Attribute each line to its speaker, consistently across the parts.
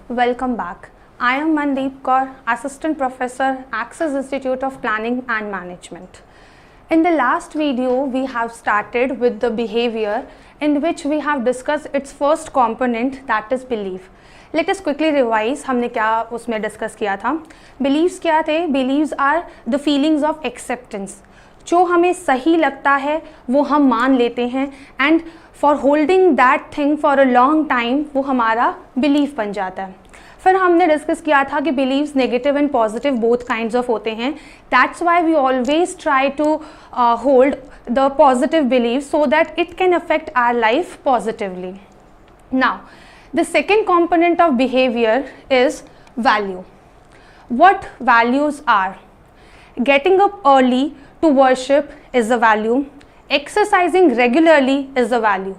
Speaker 1: Welcome back. I am Mandeep Kaur, Assistant Professor, Axis Institute of Planning and Management. In the last video, we have started with the behavior in which we have discussed its first component, that is belief. Let us quickly revise हमने क्या उसमें discuss किया था. Beliefs क्या थे? Beliefs are the feelings of acceptance. जो हमें सही लगता है वो हम मान लेते हैं and for holding that thing for a long time वो हमारा बिलीफ बन जाता है. फिर हमने डिस्कस किया था कि beliefs negative and positive both kinds of होते हैं. That's why we always try to hold the positive belief so that it can affect our life positively. Now the second component of behaviour is value. What values are? Getting up early to worship is a value. Exercising regularly is a value.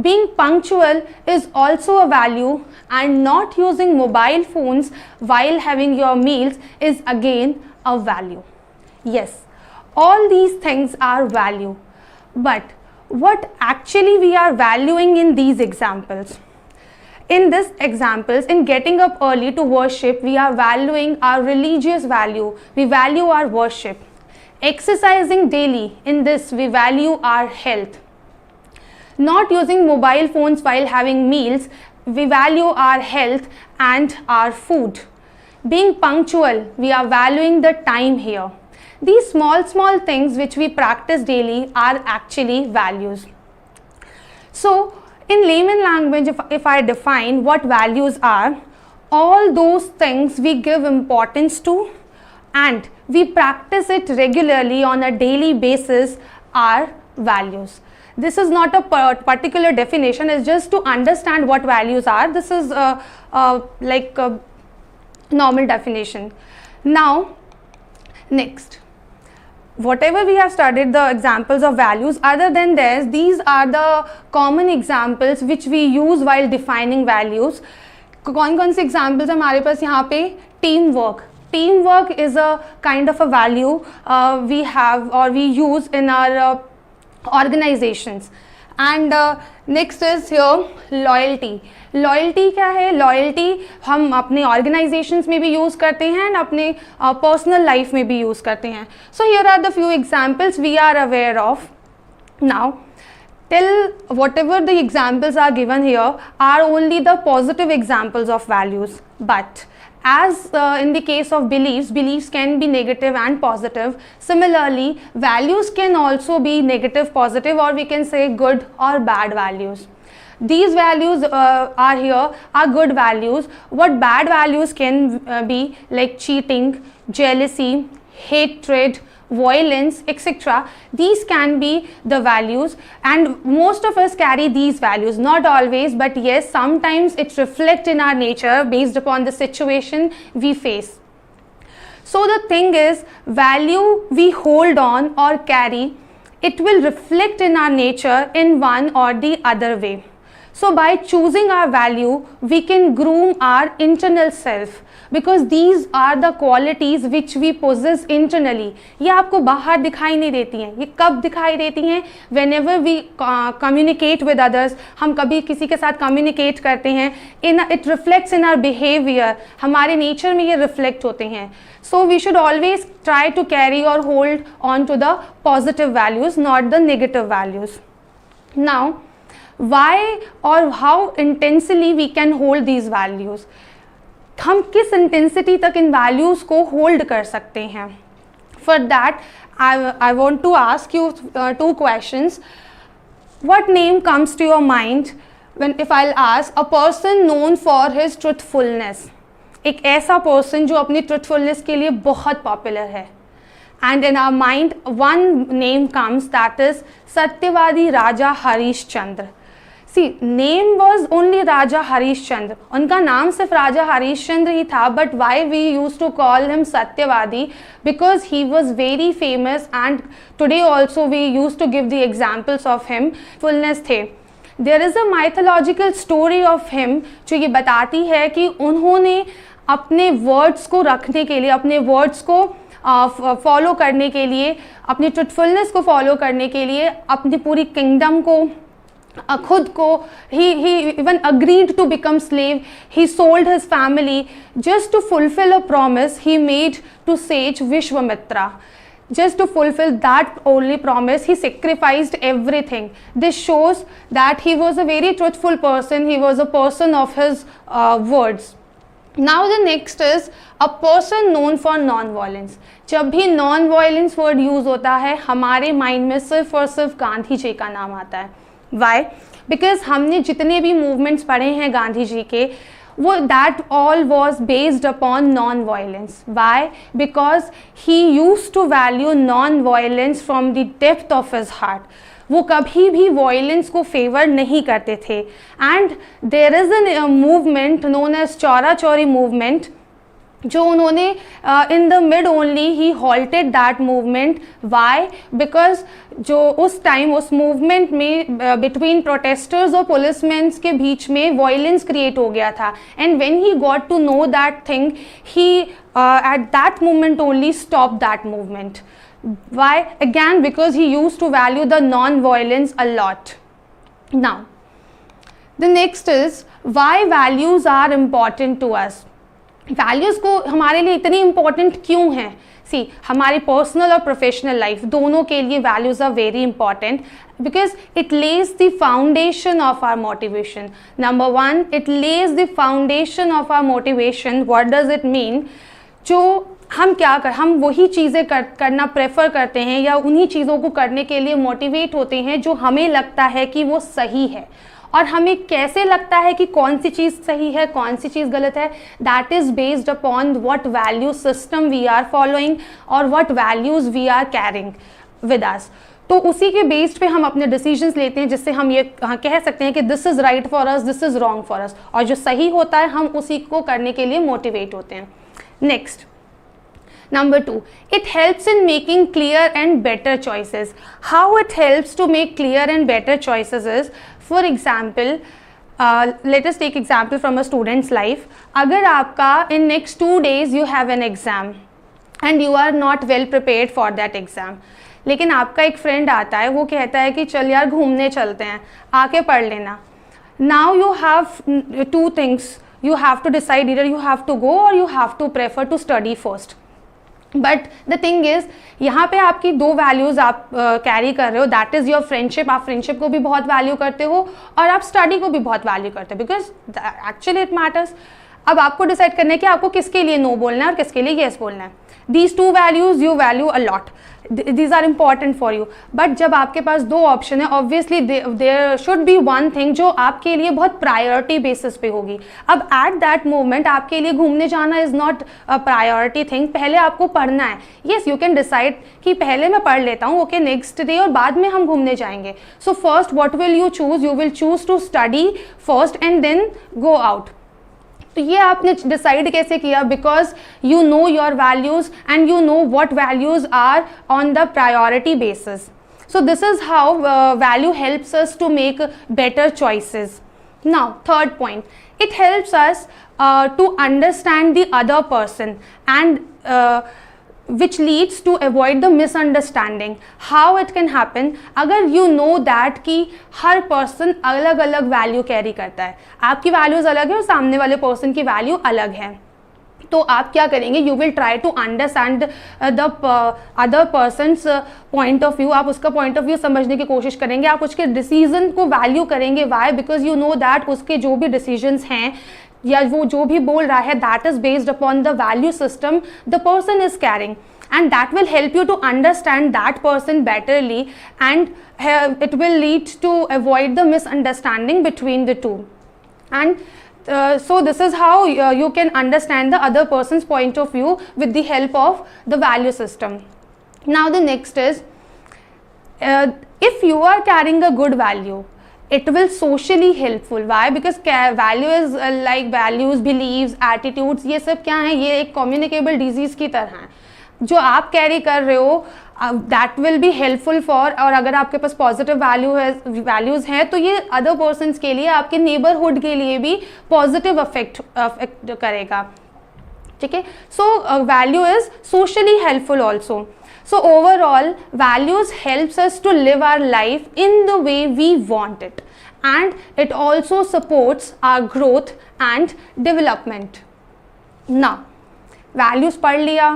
Speaker 1: Being punctual is also a value, and not using mobile phones while having your meals is again a value. Yes, all these things are value. But what actually we are valuing in these examples? In this examples, in getting up early to worship, we are valuing our religious value. We value our worship. Exercising daily, in this we value our health. Not using mobile phones while having meals, we value our health and our food. Being punctual, we are valuing the time here. These small things which we practice daily are actually values. So, in layman language, if I define what values are, all those things we give importance to and we practice it regularly on a daily basis are values. This is not a particular definition, it's just to understand what values are. This is like a normal definition. Now, next. Whatever we have studied the examples of values, other than this, these are the common examples which we use while defining values. कौन से examples हमारे पास यहाँ पे? Teamwork. Teamwork is a kind of a value we have or we use in our organizations. And next is here loyalty. Loyalty क्या है? Loyalty हम अपने organisations में भी यूज़ करते हैं एंड अपने पर्सनल लाइफ में भी यूज़ करते हैं. So here are the few examples we are aware of. Now till whatever the examples are given here are only the positive examples of values, but as in the case of beliefs can be negative and positive. Similarly, values can also be negative, positive, or we can say good or bad values. These values are here are good values. What bad values can be like cheating, jealousy, hatred, violence, etc. These can be the values, and most of us carry these values. Not always, but yes, sometimes it reflects in our nature based upon the situation we face. So the thing is, value we hold on or carry, it will reflect in our nature in one or the other way. So by choosing our value, we can groom our internal self, because these are the qualities which we possess internally. ये आपको बाहर दिखाई नहीं देती हैं. ये कब दिखाई देती हैं? Whenever we communicate with others, हम कभी किसी के साथ communicate करते हैं, it reflects in our behavior. हमारे nature में ये reflect होते हैं. So we should always try to carry or hold on to the positive values, not the negative values. Now, why or how intensely we can hold these values? हम किस intensity तक इन values को hold कर सकते हैं? For that I want to ask you two questions. What name comes to your mind when if I ask a person known for his truthfulness? एक ऐसा person जो अपनी ट्रुथफुलनेस के लिए बहुत पॉपुलर है. And in our mind one name comes, that is Satyavadi Raja Harishchandra. See, name was only Raja Harishchandra. उनका नाम सिर्फ राजा हरीशचंद्र ही था, but why we used to call him Satyavadi? Because he was very famous, and today also we used to give the examples of him. Fullness थे. There is a mythological story of him जो ये बताती है कि उन्होंने अपने words को रखने के लिए, अपने वर्ड्स को फॉलो करने के लिए, अपनी ट्रुथफुलनेस को फॉलो करने के लिए अपनी पूरी किंगडम को खुद को, he even agreed to become slave, he sold his family just to fulfill a promise he made to sage Vishwamitra. Just to fulfill that only promise, he sacrificed everything. This shows that he was a very truthful person, he was a person of his words. Now the next is a person known for non-violence. जब भी non-violence word use होता है हमारे mind में सिर्फ और सिर्फ गांधी जी का नाम आता है. Why? Because हमने जितने भी मूवमेंट्स पढ़े हैं गांधी जी के, वो that all was based upon non-violence. Why? Because he used to value non-violence from the depth of his heart. वो कभी भी वायलेंस को फेवर नहीं करते थे. And there is a movement known as Chaura Chauri movement, जो उन्होंने in the mid only he halted that movement. Why? Because जो उस टाइम उस मूवमेंट में बिटवीन प्रोटेस्टर्स और पुलिसमैन के बीच में वायलेंस क्रिएट हो गया था. And when he got to know that thing, he at that moment only stop that movement. Why? Again, because he used to value the non-violence a lot. Now, the next is why values are important to us. Values को हमारे लिए इतनी important क्यों हैं? See, हमारी personal और professional life दोनों के लिए values are very important because it lays the foundation of our motivation. Number one, it lays the foundation of our motivation. What does it mean? जो हम हम वही चीज़ें करना प्रेफर करते हैं या उन्हीं चीज़ों को करने के लिए मोटिवेट होते हैं जो हमें लगता है कि वो सही है. और हमें कैसे लगता है कि कौन सी चीज़ सही है, कौन सी चीज़ गलत है? That is based upon what value system we are following और what values we are carrying with us. तो उसी के बेस्ड पे हम अपने डिसीजंस लेते हैं, जिससे हम ये कह सकते हैं कि this is right for us, this is wrong for us. और जो सही होता है हम उसी को करने के लिए मोटिवेट होते हैं. Next, Number 2, it helps in making clear and better choices. How it helps to make clear and better choices is, for example, let us take example from a student's life. अगर आपका in next 2 days you have an exam and you are not well prepared for that exam, लेकिन आपका एक friend आता है, वो कहता है कि चल यार घूमने चलते हैं, आके पढ़ लेना. Now you have 2 things. You have to decide either you have to go or you have to prefer to study first. But the thing is, यहाँ पे आपकी 2 वैल्यूज़ आप कैरी कर रहे हो. That is your friendship. आप friendship को भी बहुत वैल्यू करते हो और आप स्टडी को भी बहुत वैल्यू करते हो बिकॉज एक्चुअली इट मैटर्स. अब आपको डिसाइड करना है कि आपको किसके लिए नो बोलना है और किसके लिए येस बोलना है. These 2 values you value a lot, these are important for you. But जब आपके पास 2 ऑप्शन है, obviously there should be one thing जो आपके लिए बहुत प्रायोरिटी बेसिस पे होगी. अब एट दैट मोमेंट आपके लिए घूमने जाना is not a priority thing. पहले आपको पढ़ना है. येस, यू कैन डिसाइड कि पहले मैं पढ़ लेता हूँ, ओके, नेक्स्ट डे और बाद में हम घूमने जाएंगे. So first what will you choose? You will choose to study first and then go out. तो ये आपने डिसाइड कैसे किया? Because you know your values and you know what values are on the priority basis. So this is how value helps us to make better choices. Now third point, it helps us to understand the other person and which leads to avoid the misunderstanding. How it can happen? अगर you know that कि हर person अलग अलग value carry करता है, आपकी values अलग है और सामने वाले person की value अलग है, तो आप क्या करेंगे? You will try to understand the other person's point of view. आप उसका point of view समझने की कोशिश करेंगे, आप उसके decision को value करेंगे. Why? Because you know that उसके जो भी decisions हैं या वो जो भी बोल रहा है, that is based upon the value system the person is carrying, and that will help you to understand that person betterly, and it will lead to avoid the misunderstanding between the two. And so this is how you can understand the other person's point of view with the help of the value system. Now the next is, if you are carrying a good value, it will socially helpful. Why? Because value is like values, beliefs, attitudes, ये सब क्या है? ये एक communicable disease की तरह है. जो आप कैरी कर रहे हो that will be helpful for, और अगर आपके पास पॉजिटिव वैल्यूज़ हैं तो ये अदर पर्सनस के लिए, आपके नेबरहुड के लिए भी पॉजिटिव अफेक्ट करेगा. ठीक है? So value is socially helpful also. So overall, values helps us to live our life in the way we want it. and it also supports our growth and development. Now, values पढ़ लिया,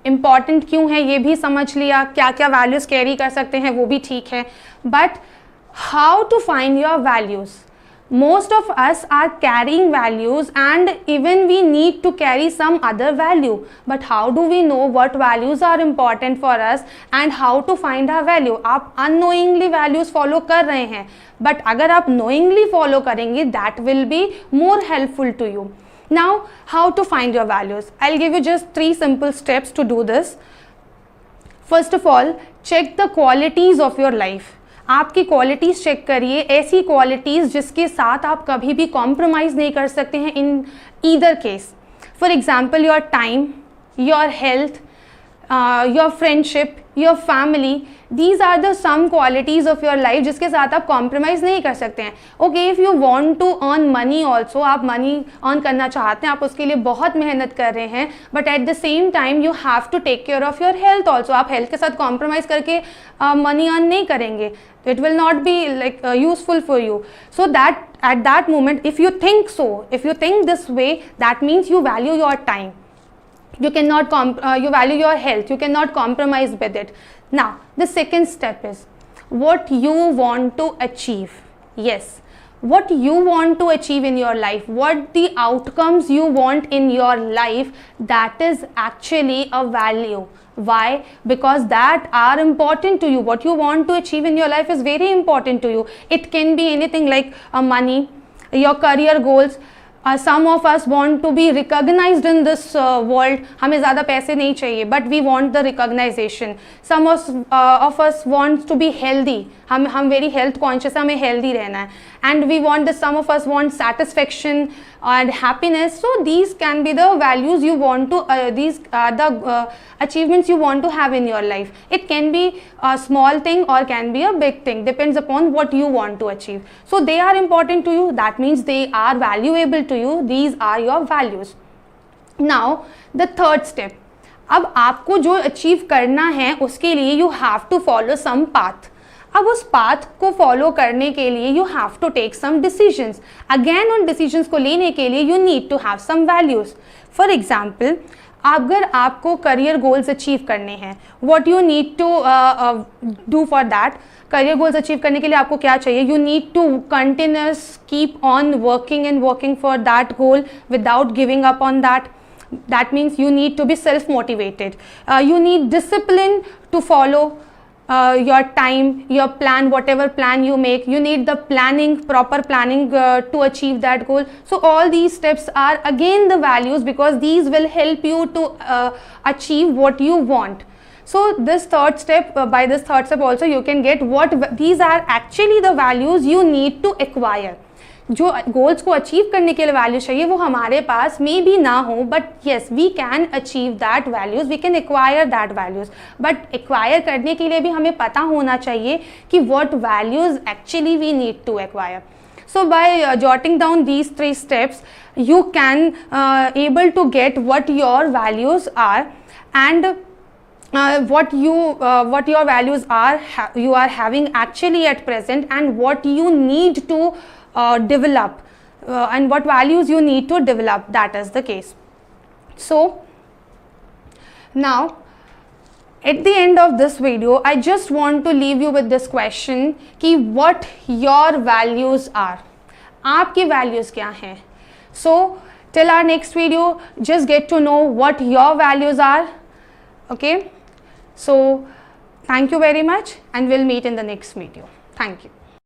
Speaker 1: important क्यों है ये भी समझ लिया, क्या क्या वैल्यूज़ कैरी कर सकते हैं वो भी ठीक है, but how to find your values? Most of us are carrying values and even we need to carry some other value, but how do we know what values are important for us and how to find our value? आप unknowingly values follow कर रहे हैं, but अगर आप knowingly follow करेंगे that will be more helpful to you. Now, how to find your values? I'll give you just 3 simple steps to do this. First of all, check the qualities of your life. आपकी qualities check करिए, ऐसी qualities जिसके साथ आप कभी भी compromise नहीं कर सकते हैं in either case. For example your time, your health, your friendship, your family, these are the some qualities of your life जिसके साथ आप कॉम्प्रोमाइज़ नहीं कर सकते हैं. Okay, if you want to earn money also, आप मनी अर्न करना चाहते हैं, आप उसके लिए बहुत मेहनत कर रहे हैं, but at the same time you have to take care of your health also. आप हेल्थ के साथ कॉम्प्रोमाइज़ करके मनी अर्न नहीं करेंगे. It will not be like useful for you. So that at that moment, if you think this way, that means you value your time. You cannot you value your health. You cannot compromise with it. Now, the second step is what you want to achieve. Yes, what you want to achieve in your life, what the outcomes you want in your life, that is actually a value. Why? Because that are important to you. What you want to achieve in your life is very important to you. It can be anything like money, your career goals. Some of us want to be recognized in this world. हमें ज़्यादा पैसे नहीं चाहिए, but we want the recognition. Some of us want to be healthy. हम very health conscious, हमें healthy रहना है. And we want some of us want satisfaction and happiness. So these can be the values you want to, these are the achievements you want to have in your life. It can be a small thing or can be a big thing, depends upon what you want to achieve. So they are important to you, that means they are valuable to you. These are your values. Now the third step, अब आपको जो achieve करना है उसके लिए you have to follow some path. अब उस path को फॉलो करने के लिए you have to take some decisions. Again उन डिसीजंस को लेने के लिए you need to have some values. For example, अगर आपको करियर गोल्स अचीव करने हैं, what you need to do for that. Career goals achieve करने के लिए आपको क्या चाहिए? You need to continuous keep on working and working for that goal without giving up on that. That means you need to be self-motivated. You need discipline to follow your time, your plan, whatever plan you make. You need the planning, proper planning to achieve that goal. So all these steps are again the values, because these will help you to achieve what you want. So this third step, by this third step also you can get what these are actually the values you need to acquire. जो goals को achieve करने के लिए values चाहिए वो हमारे पास may be ना हो, but yes we can achieve that values, we can acquire that values. But acquire करने के लिए भी हमें पता होना चाहिए कि what values actually we need to acquire. So by jotting down these 3 steps, you can able to get what your values are, and what your values are, you are having actually at present, and what you need to develop, and what values you need to develop. That is the case. So now at the end of this video, I just want to leave you with this question कि what your values are. आपकी values क्या हैं? So till our next video, just get to know what your values are. Okay, so thank you very much, and we'll meet in the next video. Thank you.